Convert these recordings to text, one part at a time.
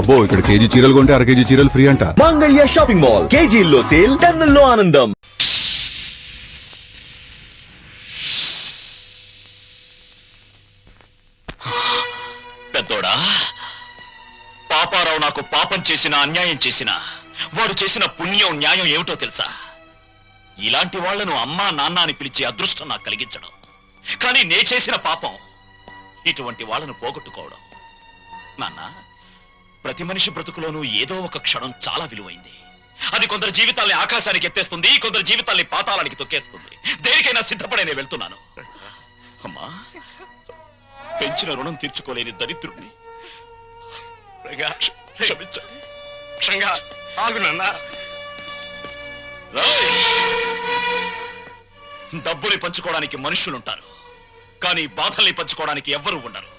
అబ్బో ఇక్కడ కేజీ చీరలు కొంటే అర కేజీ చీరలు ఫ్రీ అంట. మంగళ్య షాపింగ్ మాల్, కేజీల్లో సేల్, టన్నుల్లో ఆనందం. పెద్దోడా, పాపారావు నాకు పాపం చేసిన అన్యాయం చేసిన వాడు చేసిన పుణ్యం న్యాయం ఏమిటో తెలుసా? ఇలాంటి వాళ్లను అమ్మా నాన్న అని పిలిచే అదృష్టం నాకు కలిగించడం. కానీ నే చేసిన పాపం ఇటువంటి వాళ్ళను పోగొట్టుకోవడం. నాన్న, ప్రతి మనిషి బ్రతుకులోనూ ఏదో ఒక క్షణం చాలా విలువైంది. అది కొందరు జీవితాల్ని ఆకాశానికి ఎత్తేస్తుంది, కొందరు జీవితాల్ని పాతాళానికి తొక్కేస్తుంది. దేనికైనా సిద్ధపడే నేను వెళ్తున్నాను. అమ్మా, పెంచిన రుణం తీర్చుకోలేని దరిద్రుడిని డబ్బుని పంచుకోవడానికి మనుషులుంటారు, కానీ బాధల్ని పంచుకోవడానికి ఎవ్వరూ ఉండరు.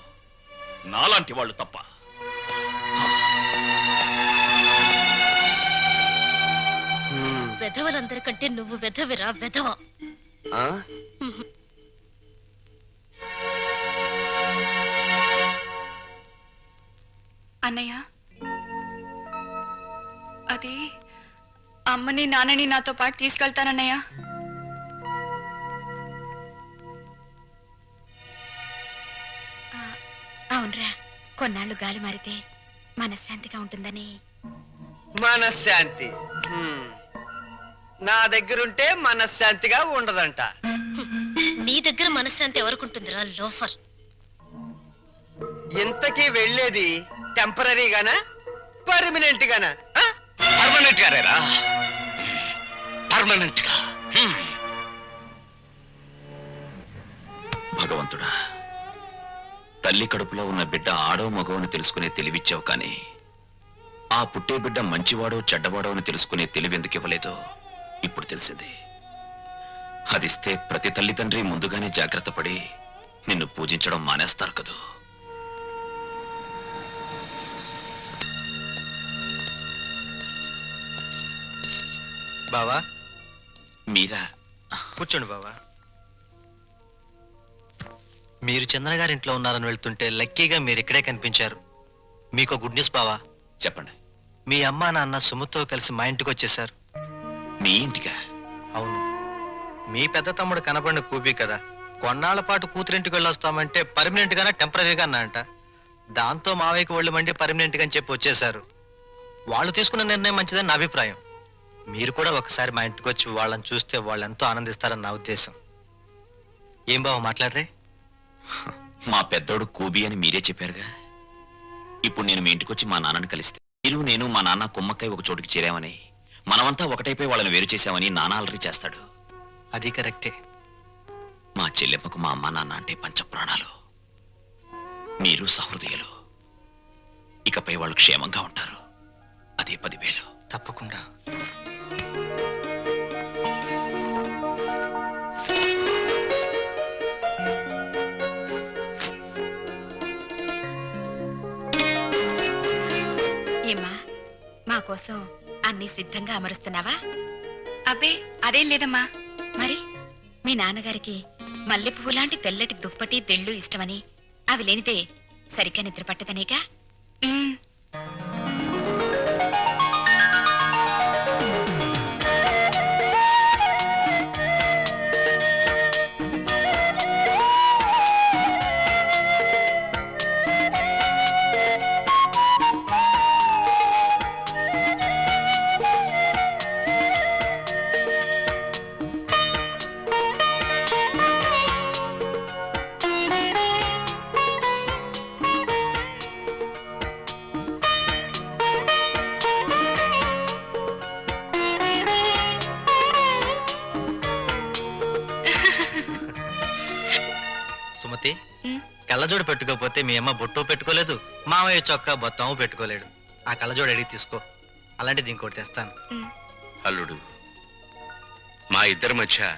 నాలాంటి వాళ్ళు తప్ప. వెధవలందరికంటే నువ్వు వెధవిరా, వెధవ. అన్నయ్య, అది అమ్మని నాన్నని నాతో పాటు తీసుకెళ్తానన్నయ్య. అవునరా, కొన్నాళ్ళు గాలి మారితే మనశ్శాంతిగా ఉంటుందని. మనశ్శాంతి నా దగ్గరుంటే మనశ్శాంతిగా ఉండదంట. నీ దగ్గర మనశ్శాంతి ఎవరుకుంటుందిరా లోఫర్? ఇంతకీ వెళ్ళేది టెంపరీగానా పర్మనెంట్ గానా? పర్మనెంట్ గారేరా, పర్మనెంట్ గా. భగవంతుడా, తల్లి కడుపులో ఉన్న బిడ్డ ఆడో మగోని తెలుసుకునే తెలివిచ్చావు, కానీ ఆ పుట్టే బిడ్డ మంచివాడో చెడ్డవాడో అని తెలుసుకునే తెలివి ఎందుకు ఇవ్వలేదో ఇప్పుడు తెలిసింది. అదిస్తే ప్రతి తల్లిదండ్రి ముందుగానే జాగ్రత్త పడి నిన్ను పూజించడం మానేస్తారు కదూ. బావా, మీరా? కూర్చోండి బావా. మీరు చంద్ర గారింట్లో ఉన్నారని వెళ్తుంటే లక్కీగా మీరు ఇక్కడే కనిపించారు. మీకు గుడ్ న్యూస్ బావా. చెప్పండి. మీ అమ్మా నాన్న సుముతో కలిసి మా ఇంటికి వచ్చేసారు. మీ ఇంటికా? అవును, మీ పెద్ద తమ్ముడు కనపడిన కూపి కదా, కొన్నాళ్ల పాటు కూతురింటికి వెళ్ళొస్తామంటే పర్మనెంట్ గానా టెంపరీగా అన్నా. దాంతో మావయ్యకి ఒళ్ళు మండి పర్మనెంట్ గా అని చెప్పి వచ్చేసారు. వాళ్ళు తీసుకున్న నిర్ణయం మంచిదని నా అభిప్రాయం. మీరు కూడా ఒకసారి మా ఇంటికి వచ్చి వాళ్ళని చూస్తే వాళ్ళు ఎంతో ఆనందిస్తారని నా ఉద్దేశం. ఏం బావ మాట్లాడరే? మా పెద్దోడు కూబి అని మీరే చెప్పారుగా. ఇప్పుడు నేను మీ ఇంటికి వచ్చి మా నాన్నని కలిస్తే మీరు, నేను, మా నాన్న కుమ్మక్కై ఒక చోటుకి చేరామని, మనమంతా ఒకటైపోయి వాళ్ళని వేరు చేశామని నాన్న అలరి చేస్తాడు. అది కరెక్టే. మా చెల్లెమ్మకు మా అమ్మ నాన్న అంటే పంచప్రాణాలు. మీరు సహృదయులు. ఇకపై వాళ్ళు క్షేమంగా ఉంటారు. అదే 10,000. తప్పకుండా. ఏమ్మా, మా కోసం అన్ని సిద్ధంగా అమరుస్తున్నావా? అబ్బే, అదేం లేదమ్మా. మరి మీ నాన్నగారికి మల్లె పువ్వు లాంటి తెల్లటి దుప్పటి తెళ్ళు ఇష్టమని, అవి లేనిదే సరిగ్గా నిద్ర పట్టదనేగా. సుమతి, కళ్ళజోడు పెట్టుకోకపోతే మీ అమ్మ బొట్టు పెట్టుకోలేదు, మామయ్య చొక్కా బొత్తము పెట్టుకోలేడు. ఆ కళ్ళజోడు అడిగి తీసుకో, అలాంటిది ఇంకోటి తెస్తాను. అల్లుడు, మా ఇద్దరి మధ్య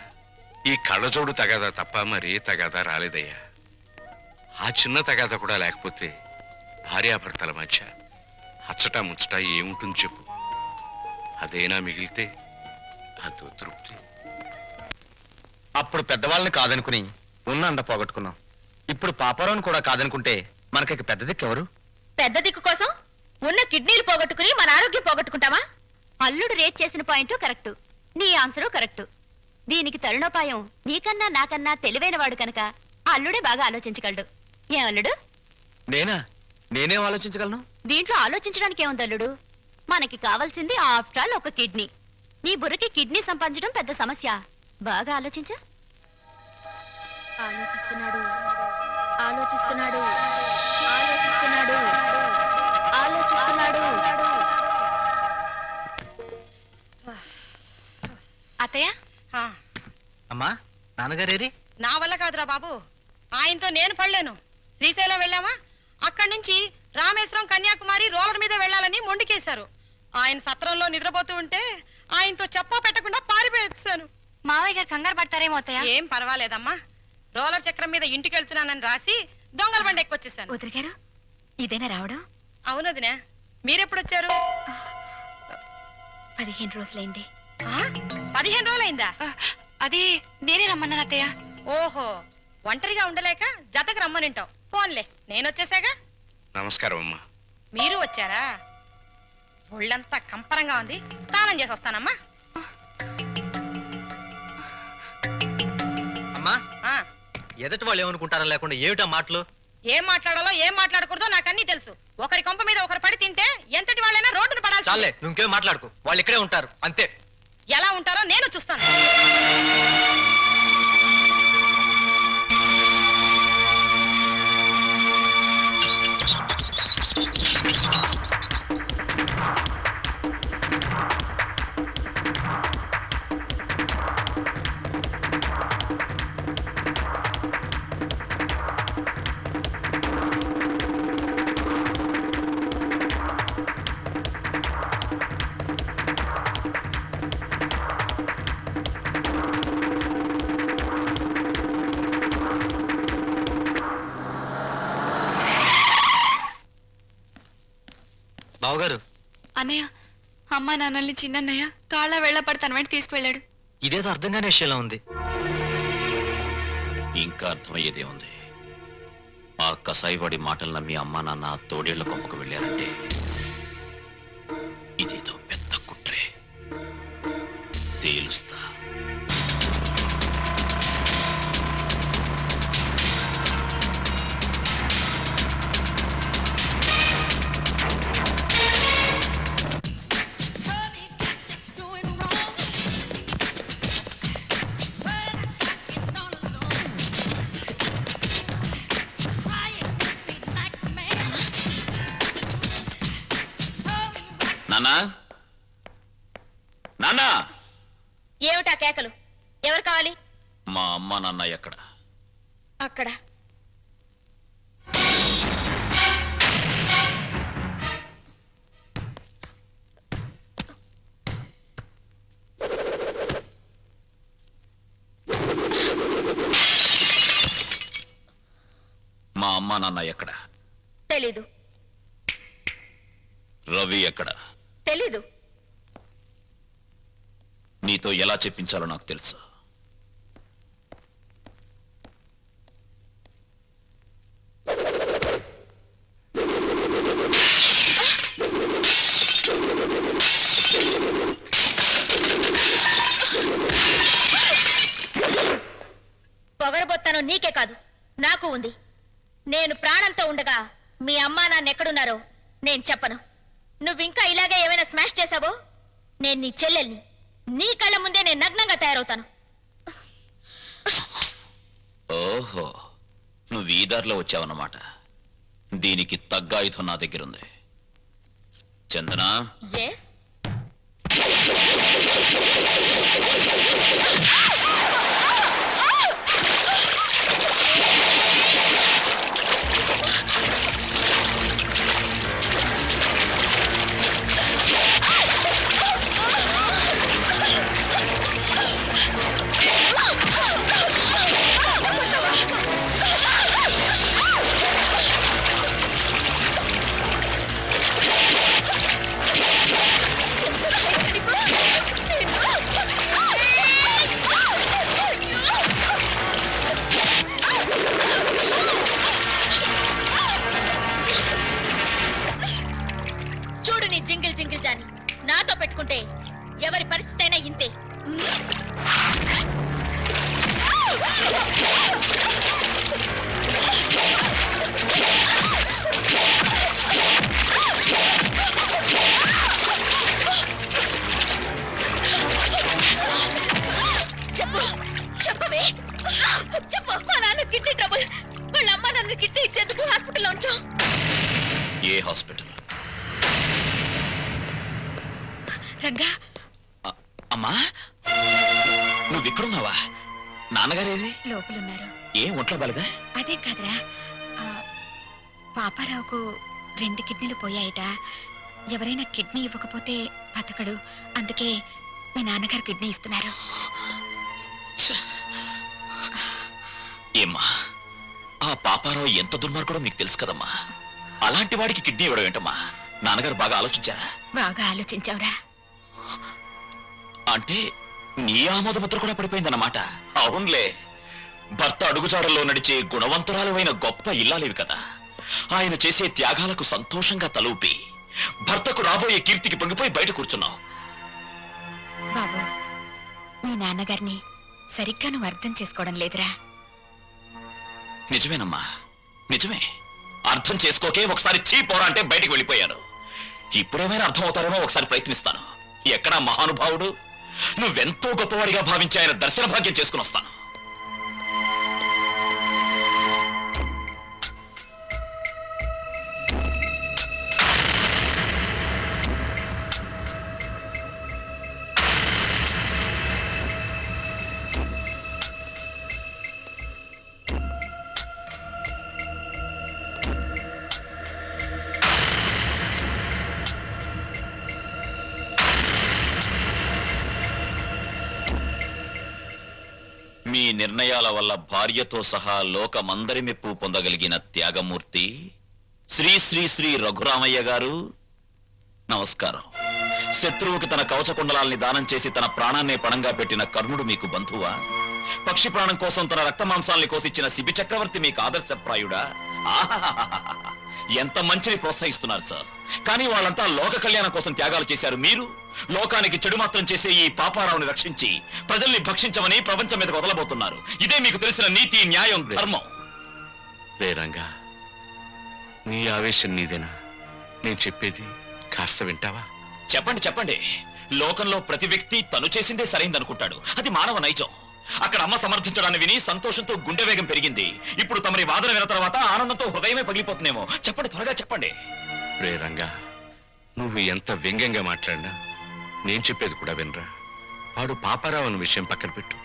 ఈ కళ్ళజోడు తగాదా తప్ప మరీ తగాదా రాలేదయ్యా. ఆ చిన్న తగాదా కూడా లేకపోతే భార్యాభర్తల మధ్య అచ్చటా ముచ్చట ఏముంటుంది చెప్పు? అదేనా మిగిలితే అదో తృప్తి. అప్పుడు పెద్దవాళ్ళని కాదనుకుని ఉన్న అండ పోగొట్టుకున్నాం. ఇప్పుడు పాపారావుని కూడా కాదనుకుంటే మనకి పెద్ద దిక్కు ఎవరు? పెద్ద దిక్కు కోసం ఉన్న కిడ్నీలు పోగొట్టుకుని మన ఆరోగ్యం పోగొట్టుకుంటావా? అల్లుడు రేట్ చేసిన పాయింట్ కరెక్ట్, నీ ఆన్సరు కరెక్ట్. దీనికి తరుణోపాయం నీకన్నా నాకన్నా తెలివైన వాడు కనుక ఆ అల్లుడే బాగా ఆలోచించగలడు. ఏం అల్లుడు? నేనేం ఆలోచించగలను? దీంట్లో ఆలోచించడానికి ఏముంది అల్లుడు? మనకి కావాల్సింది ఆఫ్టర్ ఆల్ ఒక కిడ్నీ. నీ బుర్రకి కిడ్నీ సంపాదించడం పెద్ద సమస్య. బాగా ఆలోచించు. ఆలోచిస్తున్నాడు ఆలోచిస్తున్నాడు ఆలోచిస్తున్నాడు ఆలోచిస్తున్నాడు. అత్తయ్య, అమ్మా, నాన్నగారేరి? నా వల్ల కాదురా బాబు, ఆయనతో నేను పడలేను. శ్రీశైలం వెళ్ళామా, అక్కడి నుంచి రామేశ్వరం కన్యాకుమారి రోలర్ మీద వెళ్ళాలని మొండికేశారు. ఆయన సత్రంలో నిద్రపోతూ ఉంటే ఆయనతో చెప్పా పెట్టకుండా పారిపోయేసాను. మావయ్య గారు కంగారు పడతారేమో అత్తయ్య. ఏం పర్వాలేదమ్మా, రోలర్ చక్రం మీద ఇంటికి వెళ్తున్నానని రాసి దొంగల బండి ఎక్కొచ్చేసాను. వదిన గారు, ఇదేనా రావడం? అవునదినే, మీరెప్పుడొచ్చారు? 15 రోజులైంది. 15 రోజులైందా? అది నేనే రమ్మన్నాను అత్తయ్య. ఓహో, ఒంటరిగా ఉండలేక జతకు రమ్మనింటావు. ఫోన్లే, నేనొచ్చేసాగా. నమస్కారం అమ్మా. మీరు వచ్చారా? ఒళ్ళంతా కంపరంగా ఉంది, స్నానం చేసి వస్తానమ్మా. అమ్మా, ఆ, ఎదటి వాళ్ళు ఏమనుకుంటారని లేకుండా ఏమిటా మాటలు? ఏం మాట్లాడాలో ఏం మాట్లాడకూడదో నాకన్నీ తెలుసు. ఒకరి కొంప మీద ఒకరు పడి తింటే ఎంతటి వాళ్ళైనా రోడ్డును పడాలి. చాలే, నువ్వు ఇంకేం మాట్లాడుకో. వాళ్ళు ఇక్కడే ఉంటారు అంతే. ఎలా ఉంటారో నేను చూస్తాను. బావగారు, అన్నయ్య, అమ్మా నాన్నల్ని చిన్నన్నయ్య తాళ్ళ వెళ్ళపడి తన వెంట తీసుకువెళ్ళాడు. ఇదేదో అర్థం కాని విషయంలో ఉంది. ఇంకా అర్థమయ్యేదే ఉంది. ఆ కసాయివాడి మాటలు నమ్మి అమ్మా నాన్న తోడేళ్ల కొమ్మకు వెళ్ళారంటే ఇదేదో పెద్ద కుట్రే. తేలుస్తా. నాన్నా, నాన్నా, ఏమిటా కేకలు? ఎవరు కావాలి? మా అమ్మ నాన్న ఎక్కడ? అక్కడ. మా అమ్మ నాన్న ఎక్కడ? తెలీదు. రవి ఎక్కడ? తెలీదు. నీతో ఎలా చెప్పించాలో నాకు తెలుసు. పొగరబోత్తాను నీకే కాదు, నాకు ఉంది. నేను ప్రాణంతో ఉండగా మీ అమ్మా నాన్న ఎక్కడున్నారో నేను చెప్పను. నువ్వింకా ఇలాగే ఏమైనా స్మాష్ చేశావో నేను నీ చెల్లెల్ని. నీ కళ్ళ ముందే నేను నగ్నంగా తయారవుతాను. ఓహో, నువ్వు ఈ దారిలో వచ్చావన్నమాట. దీనికి తగ్గ ఆయుధం నా దగ్గరుంది. చందనా, ఎస్. చూడు నీ జింగిల్ జింగిల్ జాని. నాతో పెట్టుకుంటే ఎవరి పరిస్థితి అయినా ఇంతే. చెప్పు చెప్పవే చెప్పు. మా నాన్న కిడ్నీ ట్రబుల్. వాళ్ళ అమ్మ నన్ను కిడ్నీ ఇచ్చేందుకు హాస్పిటల్లో ఉంచు. ఏ హాస్పిటల్? రంగా, అమ్మా నువ్వు ఇక్కడున్నావా? నాన్నగారేది? లోపలున్నారు. ఏం ఒంట్లో బాలేదా? అదేం కాదురా, పాపారావుకు 2 కిడ్నీలు పోయాయట. ఎవరైనా కిడ్నీ ఇవ్వకపోతే బతకడు. అందుకే మీ నాన్నగారు కిడ్నీ ఇస్తున్నారు. ఏమ్మా, ఆ పాపారావు ఎంత దుర్మార్గుడో మీకు తెలుసు కదమ్మా. అలాంటి వాడికి కిడ్నీ ఇవ్వడం ఏంటమ్మా? నాన్నగారు బాగా ఆలోచించారా? బాగా ఆలోచించావురా. అంటే నీ ఆమోదముద్ర కూడా పడిపోయిందన్నమాట. అవునులే, భర్త అడుగుజాడల్లో నడిచే గుణవంతురాలువైన గొప్ప ఇల్లాలివి కదా. ఆయన చేసే త్యాగాలకు సంతోషంగా తలూపి భర్తకు రాబోయే కీర్తికి పొంగిపోయి బయట కూర్చున్నావు. బాబు, మీ నాన్నగారిని సరిగ్గా నువ్వు అర్థం చేసుకోవడం లేదురా. నిజమేనమ్మా, నిజమే. అర్థం చేసుకోకే ఒకసారి చీపోరా అంటే బయటికి వెళ్ళిపోయాను. ఇప్పుడేమైనా అర్థం అవుతారేమో ఒకసారి ప్రయత్నిస్తాను. ఎక్కడా మహానుభావుడు? నువ్వెంతో గొప్పవాడిగా భావించి ఆయన దర్శన భాగ్యం చేసుకుని వస్తాను. మీ నిర్ణయాల వల్ల భార్యతో సహా లోకమందరి మెప్పు పొందగలిగిన త్యాగమూర్తి శ్రీ శ్రీ శ్రీ రఘురామయ్య గారు నమస్కారం. శత్రువుకి తన కవచకుండలాల్ని దానం చేసి తన ప్రాణాన్నే పణంగా పెట్టిన కర్ణుడు మీకు బంధువా? పక్షి ప్రాణం కోసం తన రక్త మాంసాల్ని కోసిచ్చిన శిబి చక్రవర్తి మీకు ఆదర్శప్రాయుడా? ఆహాహాహా, ఎంత మంచిని ప్రోత్సహిస్తున్నారు సార్. కానీ వాళ్ళంతా లోక కళ్యాణం కోసం త్యాగాలు చేశారు. మీరు లోకానికి చెడు మాత్రం చేసే ఈ పాపారావుని రక్షించి ప్రజల్ని భక్షించమని ప్రపంచం మీదకు వదలబోతున్నారు. ఇదే మీకు తెలిసిన నీతి, న్యాయం, ధర్మం. రేరంగా, నీ ఆవేశం నీదేనా? నేను చెప్పేది కాస్త వింటావా? చెప్పండి చెప్పండి. లోకంలో ప్రతి వ్యక్తి తను చేసిందే సరైందనుకుంటాడు. అది మానవ నైజం. అక్కడ అమ్మ సమర్థించడాన్ని విని సంతోషంతో గుండె వేగం పెరిగింది. ఇప్పుడు తమరి వాదన విన్న తర్వాత ఆనందంతో హృదయమే పగిలిపోతుందేమో. చెప్పండి, త్వరగా చెప్పండి. రేరంగా, నువ్వు ఎంత వ్యంగ్యంగా మాట్లాడినా నేను చెప్పేది కూడా వినరా. వాడు పాపారావు అన్న విషయం పక్కన పెట్టు.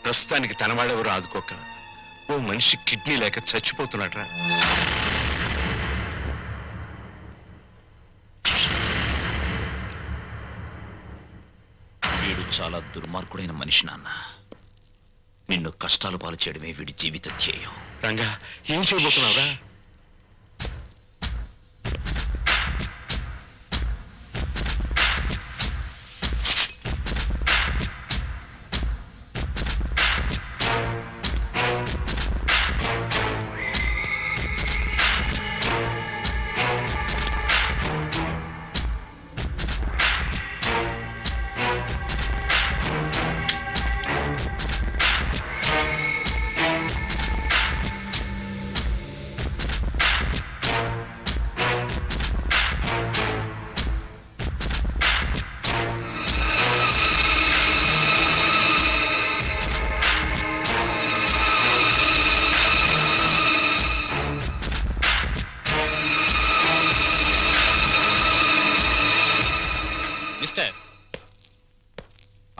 ప్రస్తుతానికి తన వాళ్ళెవరూ ఆదుకోక ఓ మనిషి కిడ్నీ లేక చచ్చిపోతున్నాడ్రా. వీడు చాలా దుర్మార్గుడైన మనిషి నాన్న. నిన్ను కష్టాలు పాలు చేయడమే వీడి జీవిత ధ్యేయం. రంగా, ఏం చేయబోతున్నావురా?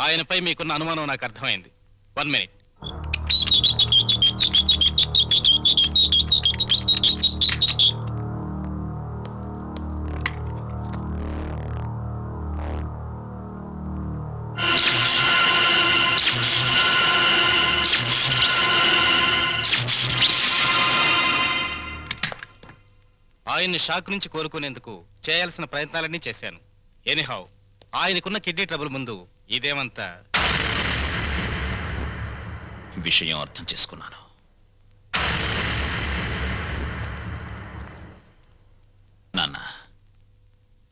ఆయనపై మీకున్న అనుమానం నాకు అర్థమైంది. 1 మినిట్. ఆయన్ని షాక్ నుంచి కోలుకునేందుకు చేయాల్సిన ప్రయత్నాలన్నీ చేశాను. ఎనీహౌ, ఆయనకున్న కిడ్నీ ట్రబుల్ ముందు ఇదేమంతా. విషయం అర్థం చేసుకున్నాను. నాన్న,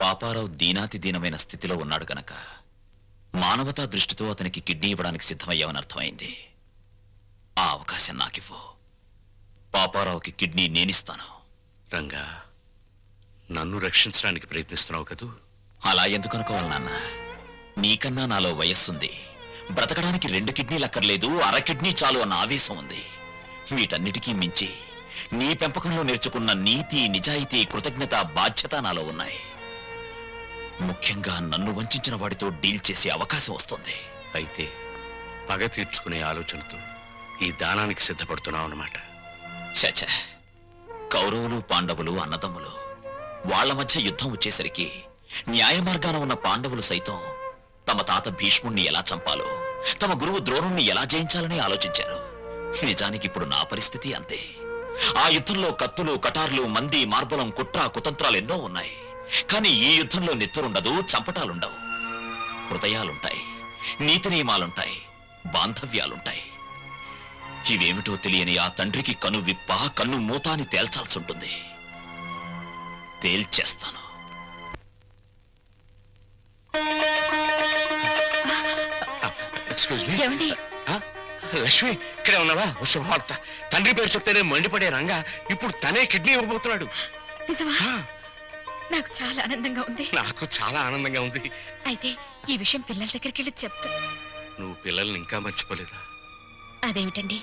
పాపారావు దీనాతి దీనమైన స్థితిలో ఉన్నాడు గనక మానవతా దృష్టితో అతనికి కిడ్నీ ఇవ్వడానికి సిద్ధమయ్యామని అర్థమైంది. ఆ అవకాశం నాకివ్వు. పాపారావుకి కిడ్నీ నేనిస్తాను. రంగా, నన్ను రక్షించడానికి ప్రయత్నిస్తున్నావు కదూ? అలా ఎందుకు అనుకోవాలి నాన్న? నీకన్నా నాలో వయస్సుంది. బ్రతకడానికి 2 కిడ్నీలు అక్కర్లేదు, అర కిడ్నీ చాలు అన్న ఆవేశం ఉంది. వీటన్నిటికీ మించి నీ పెంపకంలో నేర్చుకున్న నీతి, నిజాయితీ, కృతజ్ఞత, బాధ్యత నాలో ఉన్నాయి. ముఖ్యంగా నన్ను వంచిన వాడితో డీల్ చేసే అవకాశం వస్తుంది. అయితే పగ తీర్చుకునే ఆలోచనతో ఈ దానానికి సిద్ధపడుతున్నావు అన్నమాట. చచ, కౌరవులు పాండవులు అన్నదమ్ములు. వాళ్ల మధ్య యుద్ధం వచ్చేసరికి న్యాయ మార్గాన ఉన్న పాండవులు సైతం తమ తాత భీష్ముణ్ణి ఎలా చంపాలో, తమ గురువు ద్రోణుణ్ణి ఎలా జయించాలని ఆలోచించారు. నిజానికి ఇప్పుడు నా పరిస్థితి అంతే. ఆ యుద్ధంలో కత్తులు, కటార్లు, మంది, మార్బలం, కుట్ర, కుతంత్రాలు ఎన్నో ఉన్నాయి. కానీ ఈ యుద్ధంలో నెత్తురుండదు, చంపటాలుండవు. హృదయాలుంటాయి, నీతి నియమాలుంటాయి, బాంధవ్యాలుంటాయి. ఇవేమిటో తెలియని ఆ తండ్రికి కను విప్ప, కన్ను మూత అని తేల్చాల్సి ఉంటుంది. తేల్చేస్తాను. Excuse me. ఏమండి? లక్ష్మి, ఇక్కడే ఉన్నావా? శుభవార్త. తండ్రి పేరు చెప్తేనే మండిపడే రంగా ఇప్పుడు తనే కిడ్నీ ఇవ్వబోతున్నాడు. నిజమా? నాకు చాలా ఆనందంగా ఉంది. నాకు చాలా ఆనందంగా ఉంది. అయితే ఈ విషయం పిల్లల దగ్గరికి వెళ్ళి చెప్తా. నువ్వు పిల్లల్ని ఇంకా మర్చిపోలేదా? అదేమిటండి,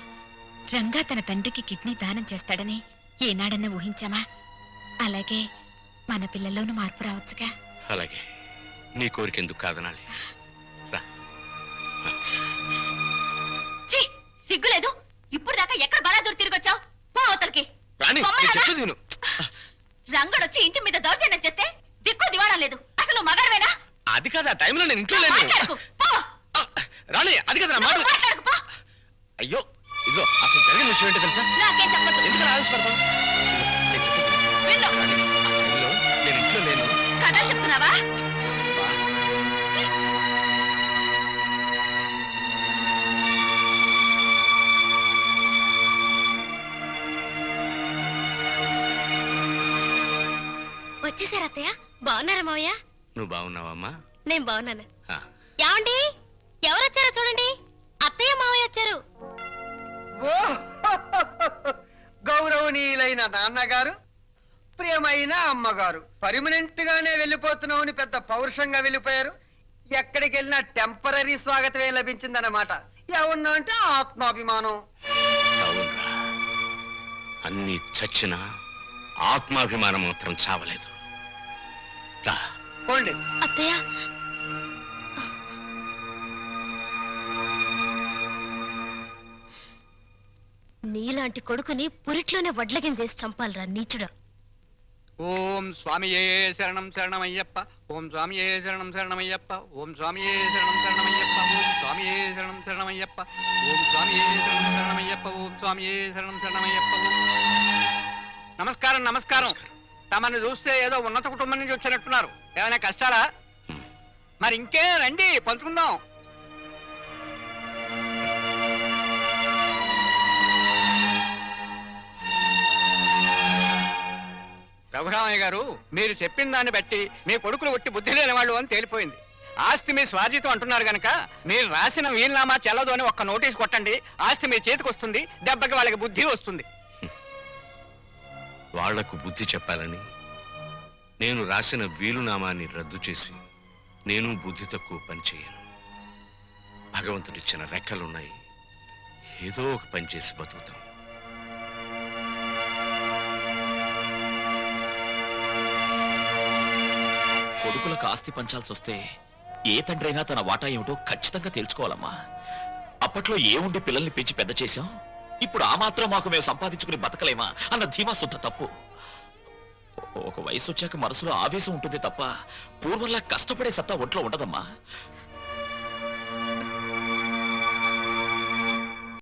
రంగా తన తండ్రికి కిడ్నీ దానం చేస్తాడని ఏనాడన్నా ఊహించామా? అలాగే మన పిల్లల్లోనూ మార్పు రావచ్చుగా. అలాగే, నీ కోరికెందుకు కాదనాలి. రా. ఛీ, సిగ్గులేదు. ఇప్పుడు దాకా ఎక్కడ బలాదూరు తిరిగొచ్చావు? పో అవతలకి. రాణి, నేను చెప్పేది విను. రంగడొచ్చి ఇంటి మీద దౌర్జన్యం చేస్తే దిక్కు దివాడం లేదు. అసలు మగాడవేనా? అది కాదు, ఆ టైంలో నేను ఇంట్లో లేను. మాట్లాడకు, పో. రాణి, అది కదా మాట. మాట్లాడకు, పో. అయ్యో, ఇదిగో అసలు జరిగిన విషయం ఏంటో తెలుసా? నాకేం చెప్పొద్దు. ఎందుకు ఆవేశపడతావు? నేను చెప్పేది విను. విను. రాణి, ఆ టైంలో నేను ఇంట్లో లేను. కథలు చెప్తున్నావా? వచ్చేసారు అత్తయ్య. బాగున్నారా మావయ్య? నువ్వు బాగున్నావమ్మా? నేను బాగున్నాను. ఆ. ఏమండి, ఎవరొచ్చారో చూడండి. అత్తయ్య మావయ్య వచ్చారు. ఓ గౌరవనీయులైన నాన్నగారు, ప్రియమైన అమ్మగారు, పర్మనెంట్ గానే వెళ్ళిపోతున్నామని పెద్ద పౌరుషంగా వెళ్ళిపోయారు. ఎక్కడికి వెళ్ళినా టెంపరీ స్వాగతమే లభించిందన్నమాట. ఏమన్నా అంటే ఆత్మాభిమానం. అవునురా, అన్ని చచ్చినా ఆత్మాభిమానం మాత్రం చావలేదు. రా. పోండి. అత్తయ్య, నీలాంటి కొడుకుని పురిట్లోనే వడ్లగిన చేసి చంపాలరా నీచుడా. ఓం స్వామియే శరణం శరణమయ్యప్ప. ఓం స్వామియే శరణం శరణమయ్యప్ప. ఓం స్వామియే శరణం శరణమయ్యప్ప. ఓం స్వామియే శరణం శరణమయ్యప్ప. ఓం స్వామియే శరణం శరణమయ్యప్ప. ఓం స్వామియే శరణం శరణమయ్యప్ప. నమస్కారం, నమస్కారం. తమని చూస్తే ఏదో ఉన్నత కుటుంబం నుంచి వచ్చినట్టున్నారు. ఏమైనా కష్టాలా? మరి ఇంకే రండి, పంచుకుందాం. రఘురామయ్య గారు, మీరు చెప్పిన దాన్ని బట్టి మీ కొడుకులు ఒట్టి బుద్ధి లేని వాళ్ళు అని తేలిపోయింది. ఆస్తి మీ స్వార్జితం అంటున్నారు గనక మీరు రాసిన వీలునామా చెల్లదు అని ఒక్క నోటీస్ కొట్టండి. ఆస్తి మీ చేతికి వస్తుంది. దెబ్బకి వాళ్ళకి బుద్ధి వస్తుంది. వాళ్లకు బుద్ధి చెప్పాలని నేను రాసిన వీలునామాన్ని రద్దు చేసి నేను బుద్ధి తక్కువ పని చేయను. భగవంతుడిచ్చిన రెక్కలున్నాయి, ఏదో ఒక పని చేసి బతుకుతాం. కొడుకులకు ఆస్తి పంచాల్సి వస్తే ఏ తండ్రైనా తన వాటా ఏమిటో ఖచ్చితంగా తెలుసుకోవాలమ్మా. అప్పట్లో ఏముండి పిల్లల్ని పెంచి పెద్ద చేశాం, ఇప్పుడు ఆ మాత్రం మాకు మేము సంపాదించుకుని బతకలేమా అన్న ధీమా శుద్ధ తప్పు. ఒక వయసు వచ్చాక మనసులో ఆవేశం ఉంటుంది తప్ప పూర్వంలా కష్టపడే సత్తా ఒంట్లో ఉండదమ్మా.